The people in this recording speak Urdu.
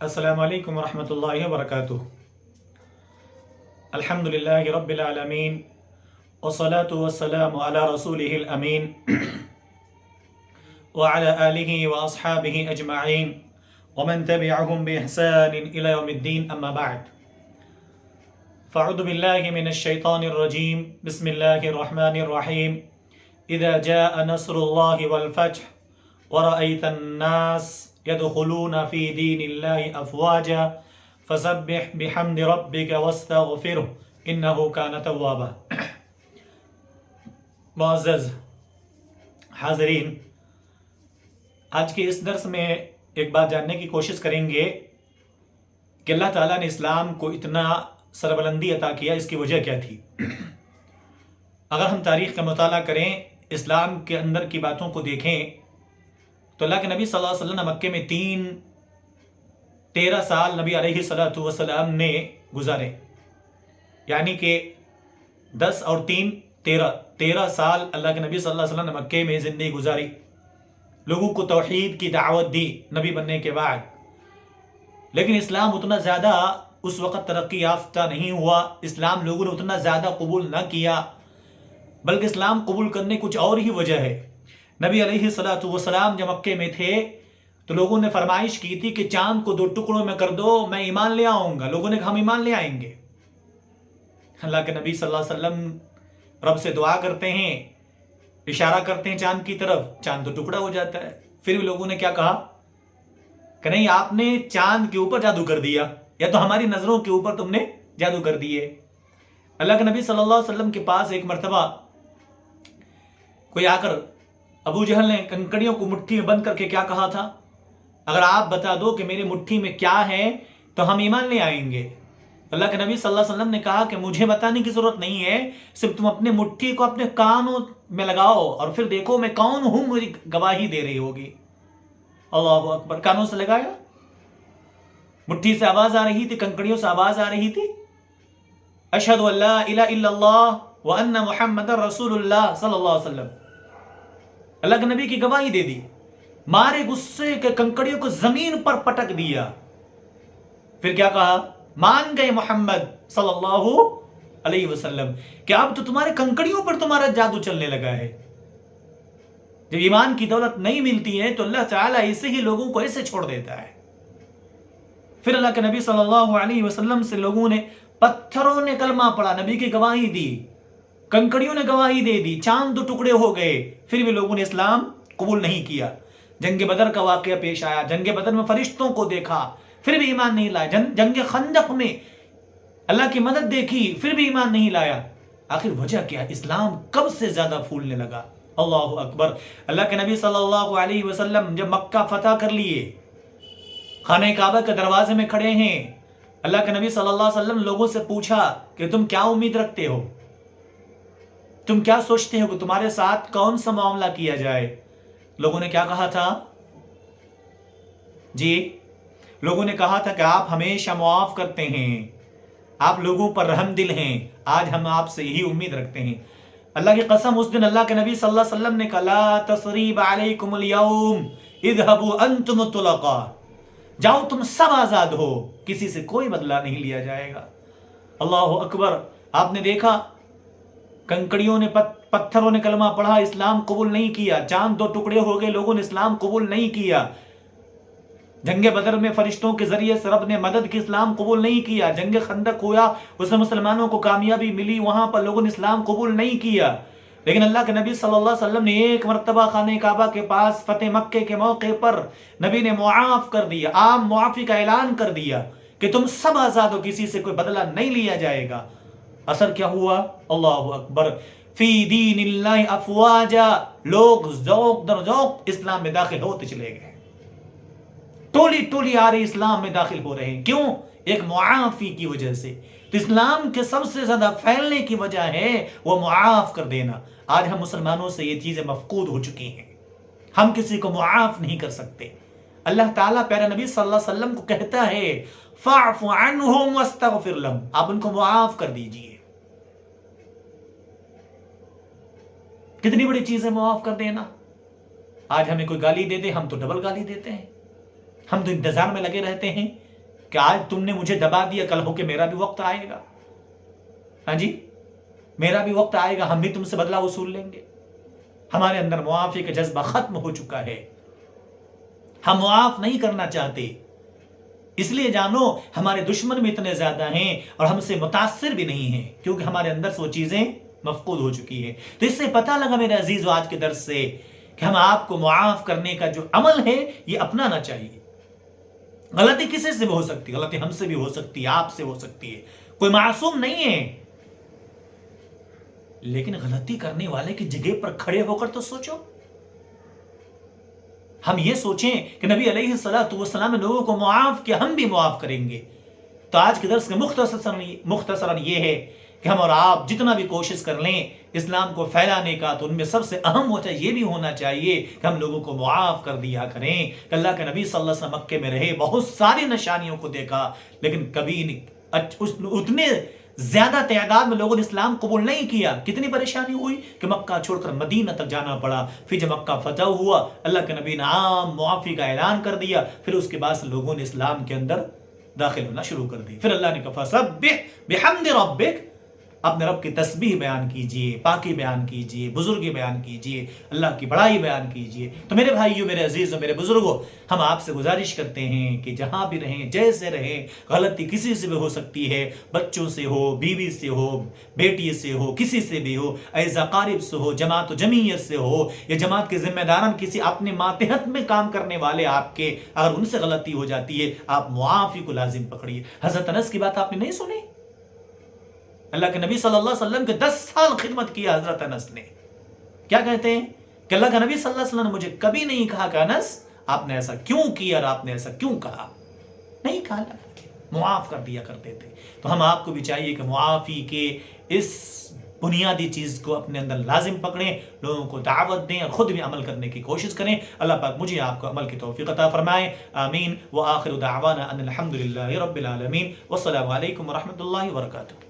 السلام علیکم ورحمۃ اللہ وبرکاتہ۔ الحمدللہ رب العالمین والصلاة والسلام علی رسولہ الامین وعلی آلہ واصحابہ اجمعین ومن تبعهم بإحسان الى یوم الدین، اما بعد فاعوذ باللہ من الشیطان الرجیم، بسم اللہ الرحمن الرحیم۔ اذا جاء نصر اللہ والفتح ورأیت الناس يدخلون في دین اللہ افواجا فسبح بحمد ربک واستغفرہ انہ کان توابا۔ معزز حاضرین، آج کے اس درس میں ایک بات جاننے کی کوشش کریں گے کہ اللہ تعالیٰ نے اسلام کو اتنا سربلندی عطا کیا، اس کی وجہ کیا تھی۔ اگر ہم تاریخ کا مطالعہ کریں، اسلام کے اندر کی باتوں کو دیکھیں تو اللہ کے نبی صلی اللہ علیہ وسلم نے مکے میں 13 سال نبی علیہ الصلوۃ والسلام نے گزارے، یعنی کہ 10 اور 3 13 سال اللہ کے نبی صلی اللہ علیہ وسلم نے مکے میں زندگی گزاری، لوگوں کو توحید کی دعوت دی نبی بننے کے بعد۔ لیکن اسلام اتنا زیادہ اس وقت ترقی یافتہ نہیں ہوا، اسلام لوگوں نے اتنا زیادہ قبول نہ کیا، بلکہ اسلام قبول کرنے کچھ اور ہی وجہ ہے۔ نبی علیہ الصلوۃ والسلام جب مکے میں تھے تو لوگوں نے فرمائش کی تھی کہ چاند کو 2 ٹکڑوں میں کر دو، میں ایمان لے آؤں گا۔ لوگوں نے کہا ہم ایمان لے آئیں گے۔ اللہ کے نبی صلی اللہ علیہ وسلم رب سے دعا کرتے ہیں، اشارہ کرتے ہیں چاند کی طرف، چاند 2 ٹکڑا ہو جاتا ہے۔ پھر بھی لوگوں نے کیا کہا کہ نہیں، آپ نے چاند کے اوپر جادو کر دیا، یا تو ہماری نظروں کے اوپر تم نے جادو کر دیے۔ اللہ کے نبی صلی اللہ علیہ وسلم کے پاس ایک مرتبہ کوئی آ کر ابو جہل نے کنکڑیوں کو مٹھی میں بند کر کے کیا کہا تھا، اگر آپ بتا دو کہ میری مٹھی میں کیا ہے تو ہم ایمان لے آئیں گے۔ اللہ کے نبی صلی اللہ علیہ وسلم نے کہا کہ مجھے بتانے کی ضرورت نہیں ہے، صرف تم اپنے مٹھی کو اپنے کانوں میں لگاؤ اور پھر دیکھو میں کون ہوں، مجھے گواہی دے رہی ہوگی۔ اللہ اکبر۔ کانوں سے لگایا، مٹھی سے آواز آ رہی تھی، کنکڑیوں سے آواز آ رہی تھی، اشہد ان لا الہ الا اللہ وان محمد رسول اللہ صلی اللہ علیہ وسلم۔ اللہ کے نبی کی گواہی دے دی، مارے غصے کے کنکڑیوں کو زمین پر پٹک دیا، پھر کیا کہا، مان گئے محمد صلی اللہ علیہ وسلم کہ اب تو تمہارے کنکڑیوں پر تمہارا جادو چلنے لگا ہے۔ جب ایمان کی دولت نہیں ملتی ہے تو اللہ تعالیٰ ایسے ہی لوگوں کو ایسے چھوڑ دیتا ہے۔ پھر اللہ کے نبی صلی اللہ علیہ وسلم سے لوگوں نے، پتھروں نے کلمہ پڑھا، نبی کی گواہی دی، کنکڑیوں نے گواہی دے دی، چاند 2 ٹکڑے ہو گئے، پھر بھی لوگوں نے اسلام قبول نہیں کیا۔ جنگ بدر کا واقعہ پیش آیا، جنگ بدر میں فرشتوں کو دیکھا پھر بھی ایمان نہیں لایا، جنگ خندق میں اللہ کی مدد دیکھی پھر بھی ایمان نہیں لایا۔ آخر وجہ کیا؟ اسلام کب سے زیادہ پھولنے لگا؟ اللہ اکبر۔ اللہ کے نبی صلی اللہ علیہ وسلم جب مکہ فتح کر لیے، خانہ کعبہ کے دروازے میں کھڑے ہیں، اللہ کے نبی صلی اللہ علیہ وسلم لوگوں سے پوچھا کہ تم کیا امید رکھتے ہو، تم کیا سوچتے ہو کہ تمہارے ساتھ کون سا معاملہ کیا جائے؟ لوگوں نے کیا کہا تھا؟ جی، لوگوں نے کہا تھا کہ آپ ہمیشہ معاف کرتے ہیں، آپ لوگوں پر رحم دل ہیں، آج ہم آپ سے یہی امید رکھتے ہیں۔ اللہ کی قسم، اس دن اللہ کے نبی صلی اللہ علیہ وسلم نے کہا لا تثریب علیکم اليوم اذهبوا انتم الطلقاء، جاؤ تم سب آزاد ہو، کسی سے کوئی بدلہ نہیں لیا جائے گا۔ اللہ اکبر۔ آپ نے دیکھا کنکڑیوں نے، پتھروں نے کلمہ پڑھا، اسلام قبول نہیں کیا، چاند 2 ٹکڑے ہو گئے، لوگوں نے اسلام قبول نہیں کیا۔ جنگ بدر میں فرشتوں کے ذریعے سے رب نے مدد کی، اسلام قبول نہیں کیا۔ جنگ خندق ہوا، اس میں مسلمانوں کو کامیابی ملی، وہاں پر لوگوں نے اسلام قبول نہیں کیا۔ لیکن اللہ کے نبی صلی اللہ علیہ وسلم نے ایک مرتبہ خانہ کعبہ کے پاس فتح مکے کے موقع پر نبی نے معاف کر دیا، عام معافی کا اعلان کر دیا کہ تم سب آزاد ہو، کسی سے کوئی بدلہ نہیں لیا جائے گا۔ اثر کیا ہوا؟ اللہ اکبر۔ فی دین اللہ افواجا، لوگ ذوق در ذوق اسلام میں داخل ہوتے چلے گئے، ٹولی ٹولی آ رہے اسلام میں داخل ہو رہے ہیں۔ کیوں؟ ایک معافی کی وجہ سے۔ تو اسلام کے سب سے زیادہ پھیلنے کی وجہ ہے وہ معاف کر دینا۔ آج ہم مسلمانوں سے یہ چیزیں مفقود ہو چکی ہیں، ہم کسی کو معاف نہیں کر سکتے۔ اللہ تعالیٰ پیارے نبی صلی اللہ علیہ وسلم کو کہتا ہے فاعف عنہم واستغفر لہم، آپ ان کو معاف کر دیجئے۔ کتنی بڑی چیز ہے معاف کر دینا۔ آج ہمیں کوئی گالی دے دے، ہم تو ڈبل گالی دیتے ہیں، ہم تو انتظار میں لگے رہتے ہیں کہ آج تم نے مجھے دبا دیا، کل ہو کہ میرا بھی وقت آئے گا، ہاں جی میرا بھی وقت آئے گا، ہم بھی تم سے بدلہ وصول لیں گے۔ ہمارے اندر معافی کا جذبہ ختم ہو چکا ہے، ہم معاف نہیں کرنا چاہتے، اس لیے جانو ہمارے دشمن بھی اتنے زیادہ ہیں اور ہم سے متاثر بھی نہیں ہیں، کیونکہ ہمارے اندر سے وہ چیزیں مفقود ہو چکی ہیں۔ تو اس سے پتہ لگا میرے عزیزو آج کے درس سے کہ ہم آپ کو معاف کرنے کا جو عمل ہے یہ اپنانا چاہیے۔ غلطی کسی سے بھی ہو سکتی، غلطی ہم سے بھی ہو سکتی ہے، آپ سے ہو سکتی ہے، کوئی معصوم نہیں ہے، لیکن غلطی کرنے والے کی جگہ پر کھڑے ہو کر تو سوچو۔ ہم یہ سوچیں کہ نبی علیہ السلام نے لوگوں کو معاف کیا، ہم بھی معاف کریں گے۔ تو آج کے درس کا مختصراً یہ ہے کہ ہم اور آپ جتنا بھی کوشش کر لیں اسلام کو پھیلانے کا، تو ان میں سب سے اہم ہوتا ہے یہ بھی ہونا چاہیے کہ ہم لوگوں کو معاف کر دیا کریں۔ کہ اللہ کے نبی صلی اللہ علیہ وسلم مکے میں رہے، بہت ساری نشانیوں کو دیکھا، لیکن کبھی اتنے زیادہ تعداد میں لوگوں نے اسلام قبول نہیں کیا۔ کتنی پریشانی ہوئی کہ مکہ چھوڑ کر مدینہ تک جانا پڑا۔ پھر جب مکہ فتح ہوا، اللہ کے نبی نے عام معافی کا اعلان کر دیا، پھر اس کے بعد سے لوگوں نے اسلام کے اندر داخل ہونا شروع کر دی۔ پھر اللہ نے کہا فسبح بحمد ربک، اپنے رب کی تسبیح بیان کیجئے، پاکی بیان کیجئے، بزرگی بیان کیجئے، اللہ کی بڑائی بیان کیجئے۔ تو میرے بھائیوں، میرے عزیزوں، میرے بزرگوں، ہم آپ سے گزارش کرتے ہیں کہ جہاں بھی رہیں، جیسے رہیں، غلطی کسی سے بھی ہو سکتی ہے، بچوں سے ہو، بیوی سے ہو، بیٹی سے ہو، کسی سے بھی ہو، اعزا قارب سے ہو، جماعت و جمعیت سے ہو، یا جماعت کے ذمہ داران کسی اپنے ماتحت میں کام کرنے والے آپ کے، اگر ان سے غلطی ہو جاتی ہے، آپ معافی کو لازم پکڑیے۔ حضرت انس کی بات آپ نے نہیں سنی؟ اللہ کے نبی صلی اللہ علیہ وسلم کے 10 سال خدمت کیا حضرت انس نے، کیا کہتے ہیں کہ اللہ کے نبی صلی اللہ علیہ وسلم نے مجھے کبھی نہیں کہا کہ انس آپ نے ایسا کیوں کیا اور آپ نے ایسا کیوں کہا، نہیں کہا، معاف کر دیا کرتے تھے۔ تو ہم آپ کو بھی چاہیے کہ معافی کے اس بنیادی چیز کو اپنے اندر لازم پکڑیں، لوگوں کو دعوت دیں اور خود بھی عمل کرنے کی کوشش کریں۔ اللہ پاک مجھے آپ کو عمل کی توفیق عطا فرمائے، آمین۔ وآخر دعوانا ان الحمد للہ رب العالمین، والسلام علیکم ورحمۃ اللہ وبرکاتہ۔